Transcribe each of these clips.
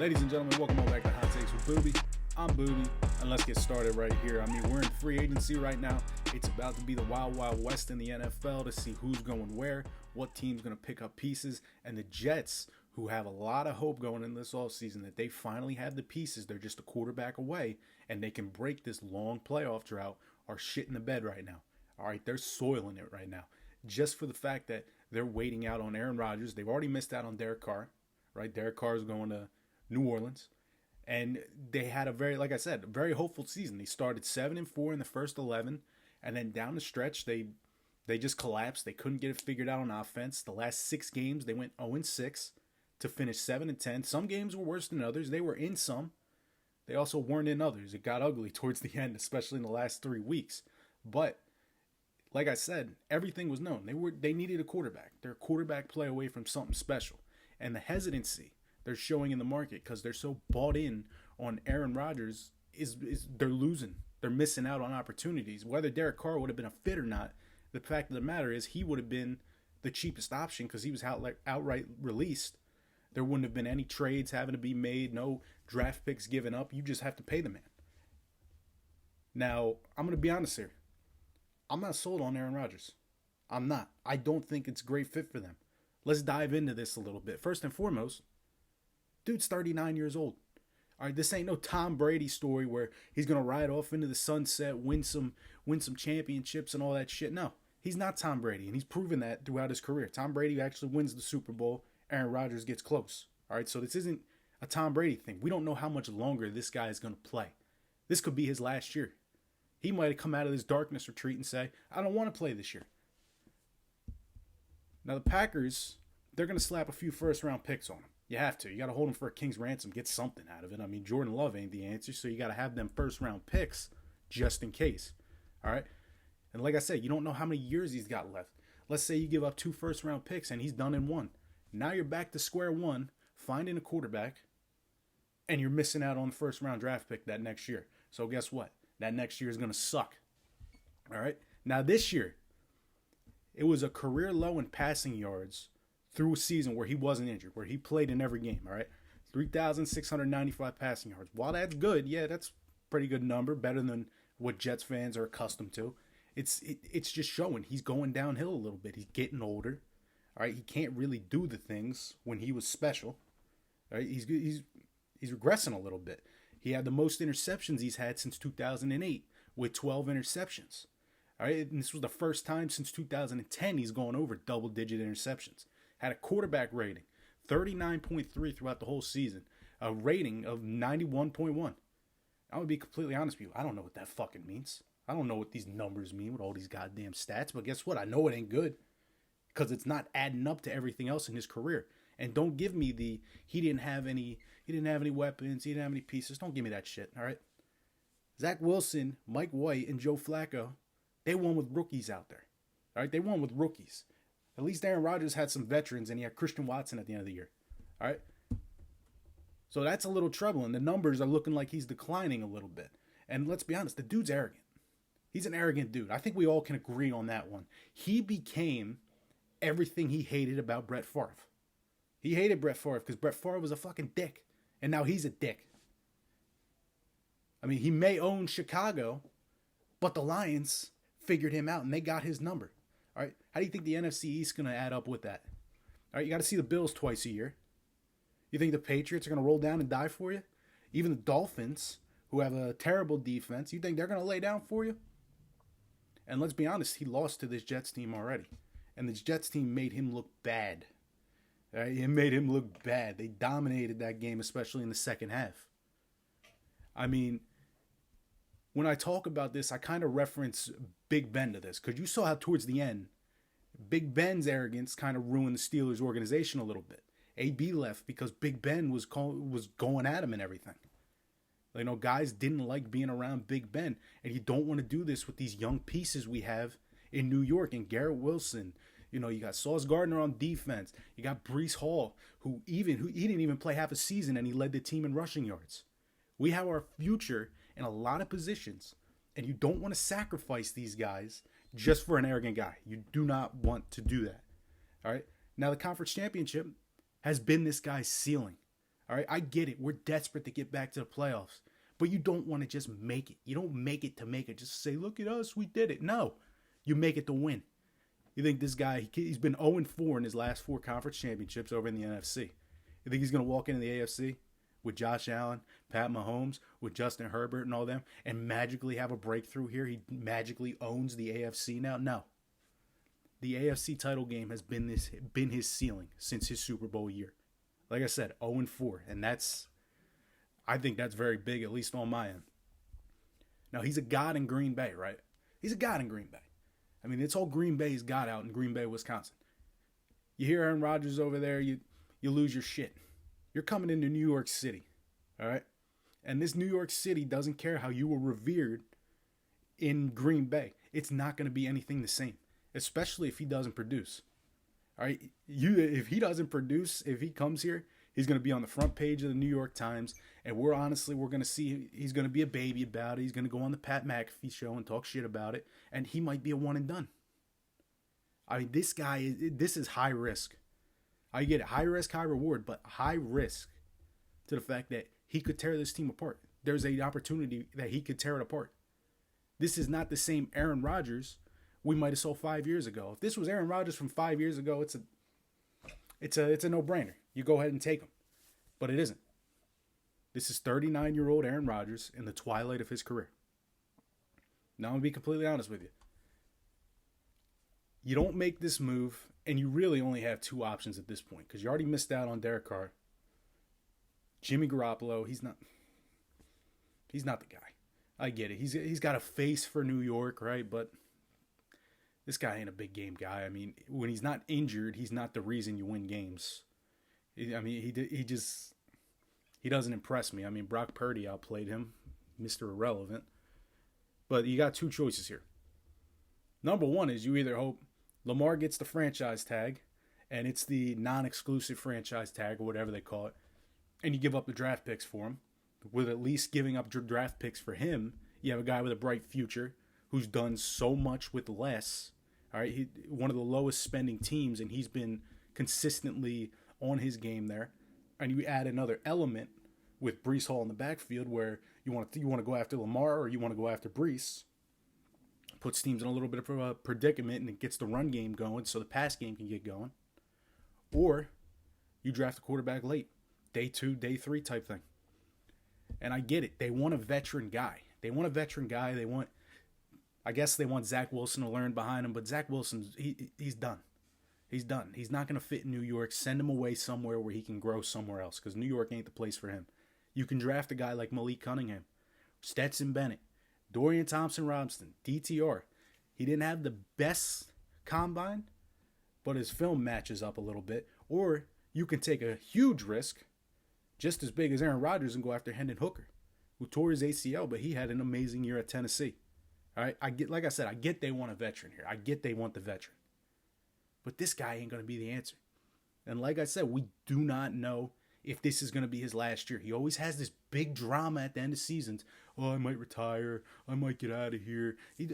Ladies and gentlemen, welcome all back to Hot Takes with Booby. I'm Booby, and let's get started right here. I mean, we're in free agency right now. It's about to be the wild, wild west in the NFL to see who's going where, what team's going to pick up pieces, and the Jets, who have a lot of hope going in this offseason that they finally have the pieces. They're just a quarterback away, and they can break this long playoff drought, are shit in the bed right now. All right, they're soiling it right now. Just for the fact that they're waiting out on Aaron Rodgers. They've already missed out on Derek Carr, right? Derek Carr is going to New Orleans. And they had a very, like I said, a very hopeful season. They started 7-4 in the first 11, and then down the stretch, they just collapsed. They couldn't get it figured out on offense. The last 6 games, they went 0-6 to finish 7-10. Some games were worse than others. They were in some. They also weren't in others. It got ugly towards the end, especially in the last 3 weeks. But like I said, everything was known. They needed a quarterback. They're a quarterback play away from something special. And the hesitancy they're showing in the market because they're so bought in on Aaron Rodgers is they're losing. They're missing out on opportunities. Whether Derek Carr would have been a fit or not, the fact of the matter is he would have been the cheapest option because he was outright released. There wouldn't have been any trades having to be made, no draft picks given up. You just have to pay the man. Now, I'm going to be honest here. I'm not sold on Aaron Rodgers. I'm not. I don't think it's a great fit for them. Let's dive into this a little bit. First and foremost, dude's 39 years old. All right, this ain't no Tom Brady story where he's going to ride off into the sunset, win some championships and all that shit. No, he's not Tom Brady, and he's proven that throughout his career. Tom Brady actually wins the Super Bowl. Aaron Rodgers gets close. All right, so this isn't a Tom Brady thing. We don't know how much longer this guy is going to play. This could be his last year. He might have come out of this darkness retreat and say, I don't want to play this year. Now, the Packers, they're going to slap a few first-round picks on him. You have to. You got to hold him for a king's ransom, get something out of it. I mean, Jordan Love ain't the answer, so you got to have them first-round picks just in case. All right? And like I said, you don't know how many years he's got left. Let's say you give up 2 first-round picks and he's done in 1. Now you're back to square one, finding a quarterback, and you're missing out on the first-round draft pick that next year. So guess what? That next year is going to suck. All right? Now this year, it was a career low in passing yards through a season where he wasn't injured, where he played in every game, all right? 3,695 passing yards. While that's good, yeah, that's a pretty good number, better than what Jets fans are accustomed to. It's just showing he's going downhill a little bit. He's getting older, all right? He can't really do the things when he was special, all right? He's regressing a little bit. He had the most interceptions he's had since 2008 with 12 interceptions, all right? And this was the first time since 2010 he's gone over double-digit interceptions. Had a quarterback rating, 39.3 throughout the whole season. A rating of 91.1. I'm going to be completely honest with you. I don't know what that fucking means. I don't know what these numbers mean with all these goddamn stats. But guess what? I know it ain't good. Because it's not adding up to everything else in his career. And don't give me the, he didn't have any weapons, he didn't have any pieces. Don't give me that shit, all right? Zach Wilson, Mike White, and Joe Flacco, they won with rookies out there. All right? They won with rookies. At least Aaron Rodgers had some veterans, and he had Christian Watson at the end of the year. All right? So that's a little troubling. The numbers are looking like he's declining a little bit. And let's be honest, the dude's arrogant. He's an arrogant dude. I think we all can agree on that one. He became everything he hated about Brett Favre. He hated Brett Favre because Brett Favre was a fucking dick. And now he's a dick. I mean, he may own Chicago, but the Lions figured him out, and they got his number. All right, how do you think the NFC East is going to add up with that? All right, you got to see the Bills twice a year. You think the Patriots are going to roll down and die for you? Even the Dolphins, who have a terrible defense, you think they're going to lay down for you? And let's be honest, he lost to this Jets team already. And this Jets team made him look bad. All right, it made him look bad. They dominated that game, especially in the second half. I mean, when I talk about this, I kind of reference Big Ben to this. Because you saw how towards the end, Big Ben's arrogance kind of ruined the Steelers organization a little bit. AB left because Big Ben was going at him and everything. You know, guys didn't like being around Big Ben. And you don't want to do this with these young pieces we have in New York. And Garrett Wilson. You know, you got Sauce Gardner on defense. You got Breece Hall, who he didn't even play half a season, and he led the team in rushing yards. We have our future in a lot of positions, and you don't want to sacrifice these guys just for an arrogant guy. You do not want to do that. All right? Now, the conference championship has been this guy's ceiling. All right, I get it. We're desperate to get back to the playoffs. But you don't want to just make it. You don't make it to make it. Just say, look at us, we did it. No, you make it to win. You think this guy, he's been 0-4 in his last 4 conference championships over in the NFC. You think he's going to walk into the AFC with Josh Allen, Pat Mahomes, with Justin Herbert and all them, and magically have a breakthrough here? He magically owns the AFC now? No. The AFC title game has been his ceiling since his Super Bowl year. Like I said, 0-4, and I think that's very big, at least on my end. Now, he's a god in Green Bay, right? He's a god in Green Bay. I mean, it's all Green Bay's got out in Green Bay, Wisconsin. You hear Aaron Rodgers over there, you lose your shit. You're coming into New York City, all right? And this New York City doesn't care how you were revered in Green Bay. It's not going to be anything the same, especially if he doesn't produce. All right, if he doesn't produce, if he comes here, he's going to be on the front page of the New York Times, and we're going to see he's going to be a baby about it. He's going to go on the Pat McAfee show and talk shit about it, and he might be a one and done. I mean, this is high risk. I get it, high risk, high reward, but high risk to the fact that he could tear this team apart. There's an opportunity that he could tear it apart. This is not the same Aaron Rodgers we might have saw 5 years ago. If this was Aaron Rodgers from 5 years ago, it's a no-brainer. You go ahead and take him. But it isn't. This is 39-year-old Aaron Rodgers in the twilight of his career. Now, I'm going to be completely honest with you. You don't make this move, and you really only have 2 options at this point, because you already missed out on Derek Carr. Jimmy Garoppolo, he's not the guy. I get it. He's got a face for New York, right? But this guy ain't a big game guy. I mean, when he's not injured, he's not the reason you win games. I mean, he doesn't impress me. I mean, Brock Purdy outplayed him, Mr. Irrelevant. But you got 2 choices here. Number 1 is you either hope Lamar gets the franchise tag, and it's the non-exclusive franchise tag, or whatever they call it, and you give up the draft picks for him. With at least giving up draft picks for him, you have a guy with a bright future who's done so much with less. All right, one of the lowest spending teams, and he's been consistently on his game there. And you add another element with Breece Hall in the backfield, where you want to go after Lamar or you want to go after Breece. Puts teams in a little bit of a predicament, and it gets the run game going, so the pass game can get going. Or you draft a quarterback late, day 2, day 3 type thing. And I get it. They want a veteran guy. I guess they want Zach Wilson to learn behind him, but Zach Wilson, he's done. He's done. He's not going to fit in New York. Send him away somewhere where he can grow somewhere else, because New York ain't the place for him. You can draft a guy like Malik Cunningham, Stetson Bennett, Dorian Thompson-Robinson, DTR. He didn't have the best combine, but his film matches up a little bit. Or you can take a huge risk, just as big as Aaron Rodgers, and go after Hendon Hooker, who tore his ACL, but he had an amazing year at Tennessee. All right, I get they want a veteran here. I get they want the veteran. But this guy ain't going to be the answer. And like I said, we do not know if this is going to be his last year. He always has this big drama at the end of seasons. Oh, I might retire. I might get out of here. He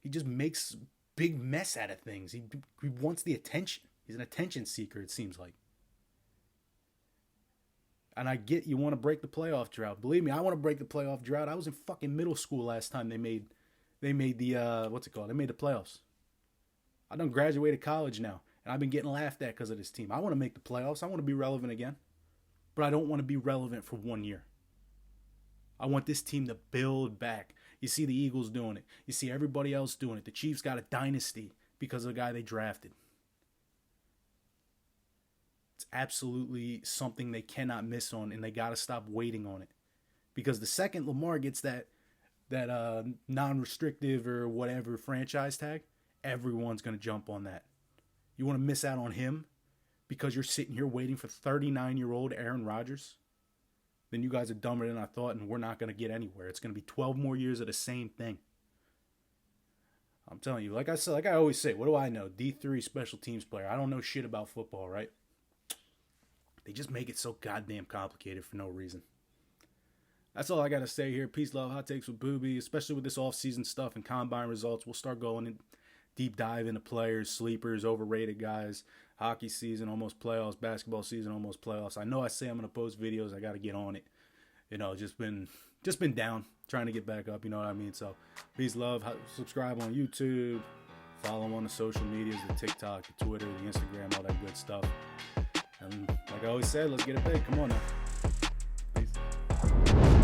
just makes big mess out of things. He wants the attention. He's an attention seeker, it seems like. And I get you want to break the playoff drought. Believe me, I want to break the playoff drought. I was in fucking middle school last time they made the what's it called? They made the playoffs. I done graduated college now, and I've been getting laughed at because of this team. I want to make the playoffs. I want to be relevant again. But I don't want to be relevant for 1 year. I want this team to build back. You see the Eagles doing it. You see everybody else doing it. The Chiefs got a dynasty because of the guy they drafted. It's absolutely something they cannot miss on, and they got to stop waiting on it. Because the second Lamar gets that non-restrictive or whatever franchise tag, everyone's going to jump on that. You want to miss out on him because you're sitting here waiting for 39-year-old Aaron Rodgers? Then you guys are dumber than I thought, and we're not going to get anywhere. It's going to be 12 more years of the same thing. I'm telling you, like I always say, what do I know? D3 special teams player. I don't know shit about football, right? They just make it so goddamn complicated for no reason. That's all I got to say here. Peace, love, hot takes with Booby, especially with this off-season stuff and combine results. We'll start going in deep dive into players, sleepers, overrated guys. Hockey season, almost playoffs. Basketball season, almost playoffs. I know I say I'm going to post videos. I got to get on it. Just been down, trying to get back up. You know what I mean? So, peace, love. Subscribe on YouTube. Follow on the social medias, the TikTok, the Twitter, the Instagram, all that good stuff. And like I always said, let's get it big. Come on now. Peace.